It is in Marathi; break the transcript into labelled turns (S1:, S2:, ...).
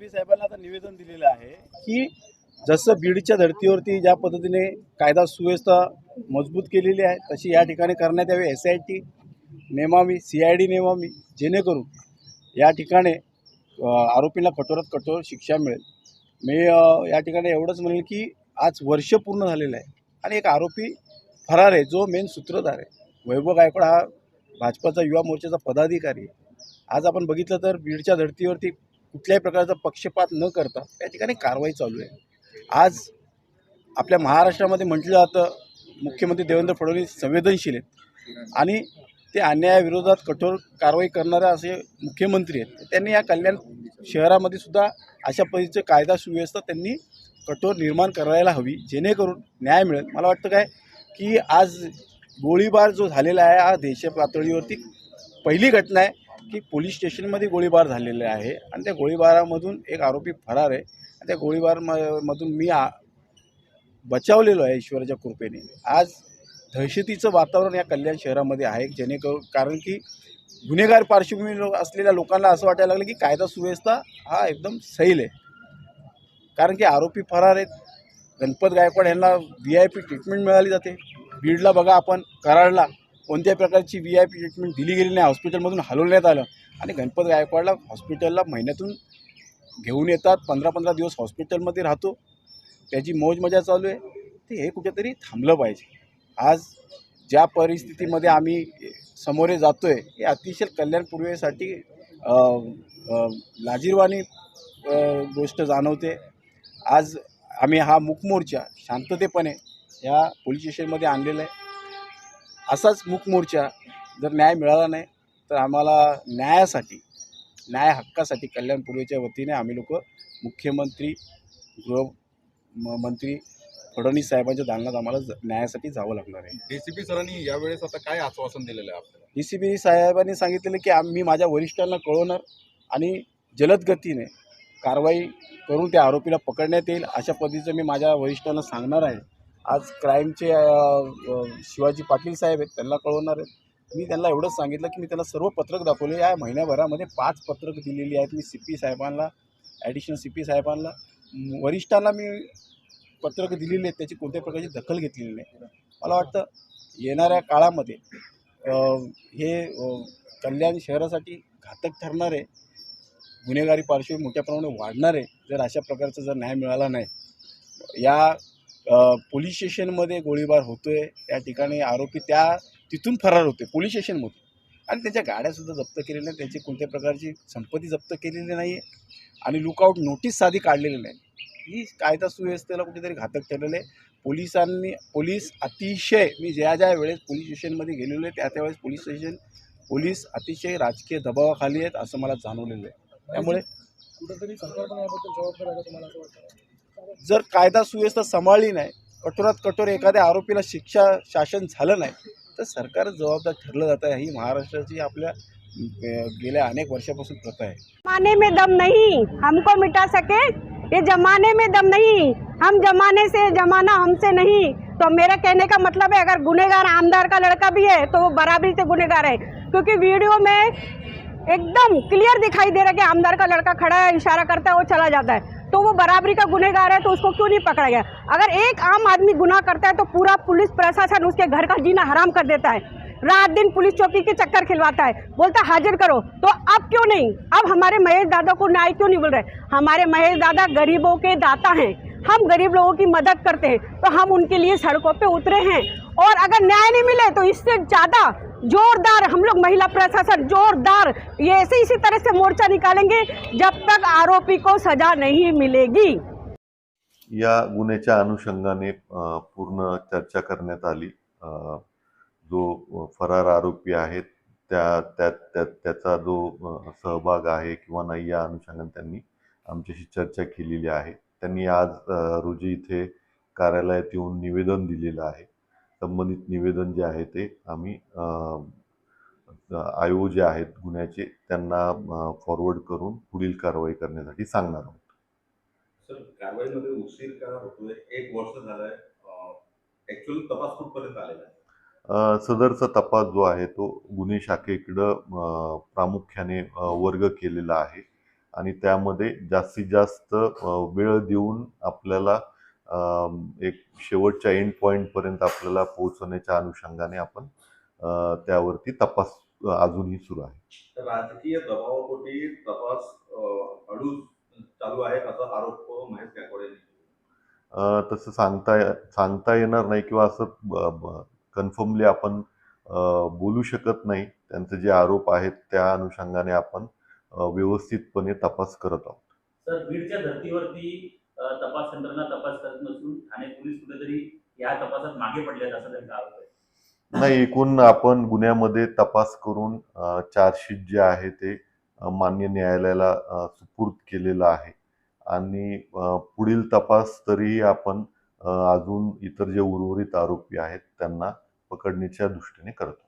S1: एसीपी साहेबांना आता निवेदन दिलेलं आहे की जसं बीडच्या धर्तीवरती ज्या पद्धतीने कायदा सुव्यवस्था मजबूत केलेली आहे तशी या ठिकाणी करण्यात यावी। SIT नेमावी, CID नेमावी, जेणेकरून या ठिकाणी आरोपींना कठोरात कठोर शिक्षा मिळेल। मी या ठिकाणी एवढंच म्हणेल की आज वर्ष पूर्ण झालेलं आहे आणि एक आरोपी फरार आहे, जो मेन सूत्रधार आहे। वैभव गायकवाड हा भाजपाचा युवा मोर्चाचा पदाधिकारी आहे। आज आपण बघितलं तर बीडच्या धर्तीवरती कुठल्याही प्रकारचा पक्षपात न करता त्या ठिकाणी कारवाई चालू आहे। आज आपल्या महाराष्ट्रामध्ये म्हटलं जातं मुख्यमंत्री देवेंद्र फडणवीस संवेदनशील आहेत आणि ते अन्यायाविरोधात कठोर कारवाई करणारे असे मुख्यमंत्री आहेत। त्यांनी या कल्याण शहरामध्ये सुद्धा अशा पद्धतीचे कायदा सुव्यवस्था त्यांनी कठोर निर्माण करायला हवी, जेणेकरून न्याय मिळेल। मला वाटतं काय की आज गोळीबार जो झालेला आहे हा देश पातळीवरती पहिली घटना आहे की पोलीस स्टेशनमध्ये गोळीबार झालेला आहे आणि त्या गोळीबारामधून एक आरोपी फरार आहे आणि त्या गोळीबारमधून मी बचावलेलो आहे ईश्वराच्या कृपेने। आज दहशतीचं वातावरण या कल्याण शहरामध्ये आहे, जेणेकरून कारण की गुन्हेगार पार्श्वभूमी असलेल्या लोकांना असं वाटायला लागलं की कायदा सुव्यवस्था हा एकदम सैल आहे, कारण की आरोपी फरार आहेत। गणपत गायकवाड यांना VIP ट्रीटमेंट मिळाली जाते। बीडला बघा आपण, कराडला कोणत्याही प्रकारची VIP ट्रीटमेंट दिली गेली नाही, हॉस्पिटलमधून हलवण्यात आलं आणि गणपत गायकवाडला हॉस्पिटलला महिन्यातून घेऊन येतात, 15-15 दिवस हॉस्पिटलमध्ये राहतो, त्याची मौज मजा चालू आहे। ते हे कुठेतरी थांबलं पाहिजे। आज ज्या परिस्थितीमध्ये आम्ही सामोरे जातो आहे हे अतिशय कल्याण पूर्वेसाठी लाजिरवाणी गोष्ट जाणवते। आज आम्ही हा मूक मोर्चा शांततेपणे या पोलीस स्टेशनमध्ये आणलेला आहे। असाच मूक मोर्चा जर न्याय मिळाला नाही तर आम्हाला न्याय हक्कासाठी कल्याण पूर्वेच्या वतीने आम्ही लोक मुख्यमंत्री गृहमंत्री फडणवीस साहेबांच्या दालनात आम्हाला न्यायासाठी जावं लागणार आहे।
S2: DCP सरांनी यावेळेस आता काय आश्वासन दिलेलं आहे आपल्याला?
S1: DCP साहेबांनी सांगितलेलं की आम्ही माझ्या वरिष्ठांना कळवणार आणि जलद गतीने कारवाई करून त्या आरोपीला पकडण्यात येईल अशा पद्धतीचं मी माझ्या वरिष्ठांना सांगणार आहे। आज क्राईमचे शिवाजी पाटील साहेब आहेत, त्यांना कळवणार आहेत। मी त्यांना एवढंच सांगितलं की मी त्यांना सर्व पत्रक दाखवले, या महिन्याभरामध्ये 5 पत्रक दिलेली आहेत मी CP साहेबांना, ॲडिशनल CP साहेबांना, वरिष्ठांना मी पत्रक दिलेली आहेत, त्याची कोणत्याही प्रकारची दखल घेतलेली नाही। मला वाटतं येणाऱ्या काळामध्ये हे कल्याण शहरासाठी घातक ठरणार आहे, गुन्हेगारी पार्श्वभूमी मोठ्या प्रमाणात वाढणार आहे जर अशा प्रकारचा जर न्याय मिळाला नाही। या पोलीस स्टेशनमध्ये गोळीबार होतो आहे, त्या ठिकाणी आरोपी तिथून फरार होते पोलीस स्टेशनमधून आणि त्यांच्या गाड्यासुद्धा जप्त केलेल्या नाही, त्यांची कोणत्या प्रकारची संपत्ती जप्त केलेली नाही आहे आणि लुकआउट नोटीस साधी काढलेली नाही। ही कायदा सुव्यवस्थेला कुठेतरी घातक ठरलेलं आहे। पोलीस अतिशय, मी ज्या वेळेस पोलीस स्टेशनमध्ये गेलेलो आहे त्यावेळेस पोलीस अतिशय राजकीय दबावाखाली आहेत असं मला जाणवलेलं आहे। त्यामुळे
S3: कुठेतरी सरकार पण याबद्दल जबाबदार आहे तुम्हाला असं वाटतं?
S1: जर कायदा सुव्यवस्था सांभाळली नाही, कठोरात कठोर एखाद्या आरोपीला शिक्षा शासन झालं नाही तर सरकार जबाबदार ठरलं जातं। ही महाराष्ट्राची आपल्या गेल्या अनेक वर्षापासून प्रथा है।
S4: जमाने में दम नहीं हमको मिटा सके, ये जमाने में दम नहीं, हम जमाने से, जमाना हमसे नहीं। तो मेरा कहने का मतलब है अगर गुनहगार आमदार का लड़का भी है तो वो बराबरी से गुनहगार है, क्योंकि वीडियो में एकदम क्लियर दिखाई दे रहा है कि आमदार का लड़का खड़ा है, इशारा करता है, वो चला जाता है, तो वो बराबरी का गुनहगार है तो उसको क्यों नहीं पकड़ा गया? अगर एक आम आदमी गुनाह करता है तो पूरा पुलिस प्रशासन उसके घर का जीना हराम कर देता है, रात दिन पुलिस चौकी के चक्कर खिलवाता है, बोलता हाजिर करो। तो अब क्यों नहीं, अब हमारे महेश दादा को न्याय क्यों नहीं मिल रहा है? हमारे महेश दादा गरीबों के दाता हैं, हम गरीब लोगों की मदद करते हैं, तो हम उनके लिए सड़कों पे उतरे हैं। और अगर न्याय नहीं मिले तो इससे ज़्यादा जोरदार हम लोग महिला प्रशासन जोरदार ये ऐसे इसी तरह से मोर्चा निकालेंगे जब तक आरोपी को सजा नहीं मिलेगी।
S5: या गुन्ह्याच्या अनुषंगाने पूर्ण चर्चा करण्यात आली। जो फरार आरोपी आहेत त्याचा जो सहभाग आहे किंवा नाही या अनुषंगाने त्यांनी आमच्याशी चर्चा केलेली आहे। त्यांनी आज रोजी इथे कार्यालयात येऊन निवेदन दिलेलं आहे। संबंधित निवेदन जे आहे ते आम्ही आयोग जे आहेत गुन्ह्याचे त्यांना फॉरवर्ड करून पुढील कारवाई करण्यासाठी सांगणार आहोत।
S2: सर, कारवाईमध्ये उशीर का होतोय? 1 वर्ष झालंय, ऍक्च्युअल तपास कुठपर्यंत आलेला आहे?
S5: सदरचा तपास जो आहे तो गुन्हे शाखेकडं प्रामुख्याने वर्ग केलेला आहे आणि त्यामध्ये जास्तीत जास्त वेळ देऊन आपल्याला एक शेवटच्या एंड पॉईंटपर्यंत आपल्याला पोहोचवण्याच्या अनुषंगाने आपण त्यावरती तपास अजूनही सुरू आहे.
S2: तर राजकीय दबावापोटी तपास अडून चालू आहे असा आरोप महेश गायकवाड यांनी केला.
S5: तसं सांगता येणार नाही किंवा असं कन्फर्मली आपण बोलू शकत नाही. त्यांचे जे आरोप आहेत त्या अनुषंगाने आपण व्यवस्थितपणे तपास करत आहोत.
S6: सर, बीडच्या धर्तीवरती तपास यंत्रणा तपास करत नसून ठाणे पोलीस कुठेतरी या तपासात मागे पडलेत असं त्यांचा आरोप आहे.
S5: नाही, एकूण आपण गुन्ह्यामध्ये तपास करून चार्जशीट जे आहे ते मान्य न्यायालयाला सुपूर्द केलेलं आहे आणि पुढील तपास तरीही आपण अजून इतर जे उर्वरित आरोपी आहेत त्यांना पकडण्याच्या दृष्टीने करतो.